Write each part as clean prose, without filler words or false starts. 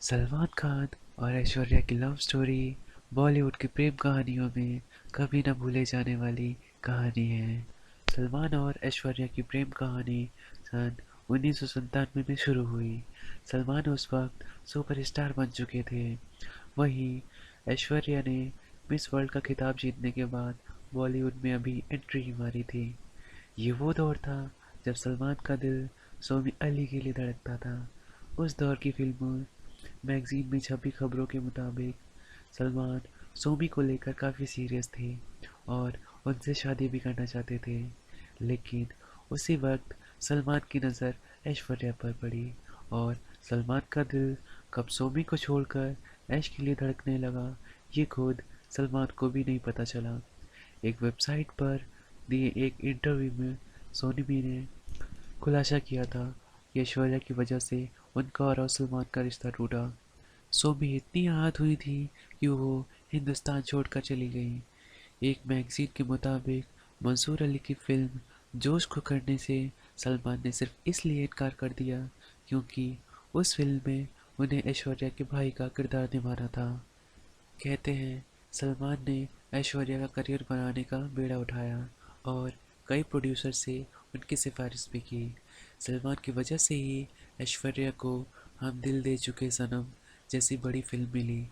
सलमान खान और ऐश्वर्या की love story Bollywood की प्रेम कहानियों में कभी न भूले जाने वाली कहानी है। सलमान और ऐश्वर्या की प्रेम कहानी सन 1997 में शुरू हुई। सलमान उस वक्त सुपरस्टार बन चुके थे। वहीं ऐश्वर्या ने मिस वर्ल्ड का खिताब जीतने के बाद बॉलीवुड में अभी एंट्री ही मारी थी। ये वो दौर था जब सलमान का दिल सोमी अली के लिए धड़कता था। उस दौर की फिल्मों मैगजीन में छपी खबरों के मुताबिक सलमान सोमी को लेकर काफ़ी सीरियस थे और उनसे शादी भी करना चाहते थे। लेकिन उसी वक्त सलमान की नज़र ऐश्वर्या पर पड़ी और सलमान का दिल कब सोमी को छोड़कर ऐश के लिए धड़कने लगा, ये खुद सलमान को भी नहीं पता चला। एक वेबसाइट पर दिए एक इंटरव्यू में सोनी ने खुलासा किया था कि ऐश्वर्या की वजह से उनका और सलमान का रिश्ता टूटा। सोबी इतनी आहत हुई थी कि वो हिंदुस्तान छोड़कर चली गई। एक मैगजीन के मुताबिक मंसूर अली की फिल्म जोश को करने से सलमान ने सिर्फ इसलिए इनकार कर दिया क्योंकि उस फिल्म में उन्हें ऐश्वर्या के भाई का किरदार निभाना था। कहते हैं सलमान ने ऐश्वर्या का करियर बनाने का बीड़ा उठाया और कई प्रोड्यूसर से उनकी सिफारिश भी की। सलमान की वजह से ही ऐश्वर्या को हम दिल दे चुके सनम जैसी बड़ी फिल्म मिली।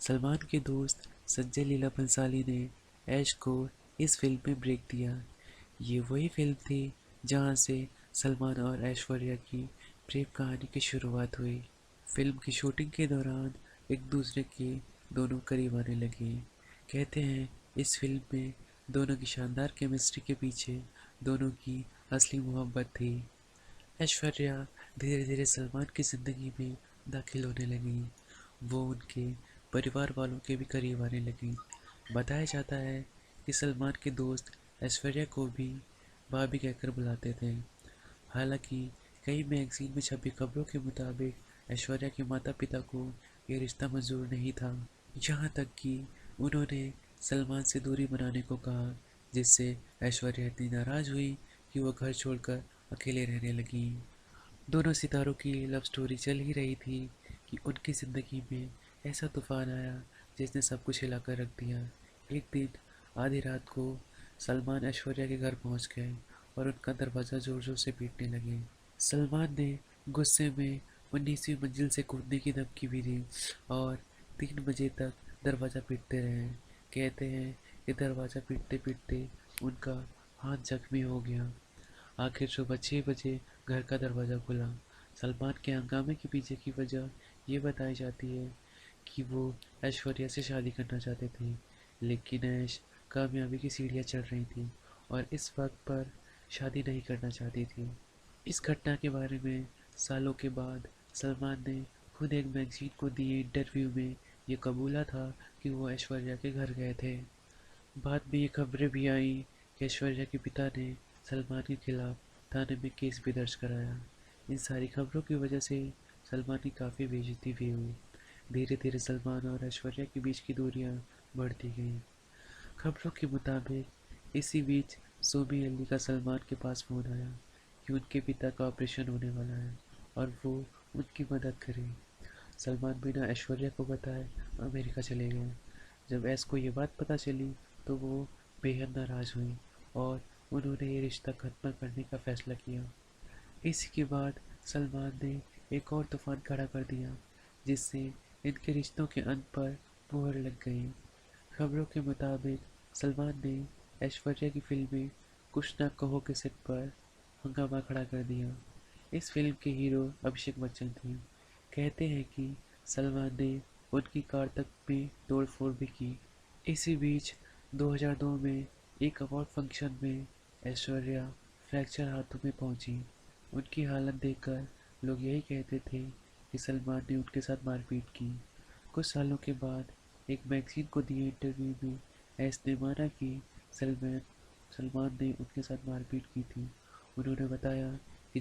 सलमान के दोस्त संजय लीला भंसाली ने ऐश को इस फिल्म में ब्रेक दिया। ये वही फिल्म थी जहां से सलमान और ऐश्वर्या की प्रेम कहानी की शुरुआत हुई। फिल्म की शूटिंग के दौरान एक दूसरे के दोनों करीब आने लगे। कहते हैं इस फिल्म में दोनों की शानदार केमिस्ट्री के पीछे दोनों की असली मोहब्बत थी। ऐश्वर्या धीरे धीरे सलमान की ज़िंदगी में दाखिल होने लगी। वो उनके परिवार वालों के भी करीब आने लगी। बताया जाता है कि सलमान के दोस्त ऐश्वर्या को भी भाभी कहकर बुलाते थे। हालांकि कई मैगजीन में छपी खबरों के मुताबिक ऐश्वर्या के माता पिता को ये रिश्ता मंजूर नहीं था। यहाँ तक कि उन्होंने सलमान से दूरी बनाने को कहा, जिससे ऐश्वर्या इतनी नाराज़ हुई कि वो घर छोड़कर अकेले रहने लगी। दोनों सितारों की लव स्टोरी चल ही रही थी कि उनकी ज़िंदगी में ऐसा तूफान आया जिसने सब कुछ हिला कर रख दिया। एक दिन आधी रात को सलमान ऐश्वर्या के घर पहुंच गए और उनका दरवाज़ा ज़ोर ज़ोर से पीटने लगे। सलमान ने गुस्से में 19वीं मंजिल से कूदने की धमकी भी दी और 3 बजे तक दरवाज़ा पीटते रहे। कहते हैं कि दरवाज़ा पीटते पीटते उनका हाथ जख्मी हो गया। आखिर सुबह 6 बजे घर का दरवाज़ा खुला। सलमान के हंगामे के पीछे की वजह ये बताई जाती है कि वो ऐश्वर्या से शादी करना चाहते थे, लेकिन ऐश कामयाबी की सीढ़ियाँ चढ़ रही थी और इस वक्त पर शादी नहीं करना चाहती थी। इस घटना के बारे में सालों के बाद सलमान ने खुद एक मैगजीन को दिए इंटरव्यू में ये कबूला था कि वो ऐश्वर्या के घर गए थे। बाद में ये खबरें भी आईं कि ऐश्वर्या के पिता ने सलमान के खिलाफ थाने में केस भी दर्ज कराया। इन सारी खबरों की वजह से सलमान की काफ़ी बेइज्जती भी हुई। धीरे धीरे सलमान और ऐश्वर्या के बीच की दूरियां बढ़ती गईं। खबरों के मुताबिक इसी बीच सोमी अली का सलमान के पास फ़ोन आया कि उनके पिता का ऑपरेशन होने वाला है और वो उनकी मदद करें। सलमान बिना ऐश्वर्या को बताए अमेरिका चले गए। जब ऐश को ये बात पता चली तो वो बेहद नाराज़ हुई और उन्होंने ये रिश्ता ख़त्म करने का फ़ैसला किया। इसी के बाद सलमान ने एक और तूफ़ान खड़ा कर दिया, जिससे इनके रिश्तों के अंत पर मोहर लग गई। खबरों के मुताबिक सलमान ने ऐश्वर्या की फिल्में कुछ ना कहो के सेट पर हंगामा खड़ा कर दिया। इस फिल्म के हीरो अभिषेक बच्चन थे। कहते हैं कि सलमान ने उनकी कार तक में तोड़-फोड़ भी की। इसी बीच 2002 में एक अवार्ड फंक्शन में ऐश्वर्या फ्रैक्चर हाथों में पहुंची। उनकी हालत देखकर लोग यही कहते थे कि सलमान ने उनके साथ मारपीट की। कुछ सालों के बाद एक मैगजीन को दिए इंटरव्यू में ऐश ने माना कि सलमान सलमान ने उनके साथ मारपीट की थी। उन्होंने बताया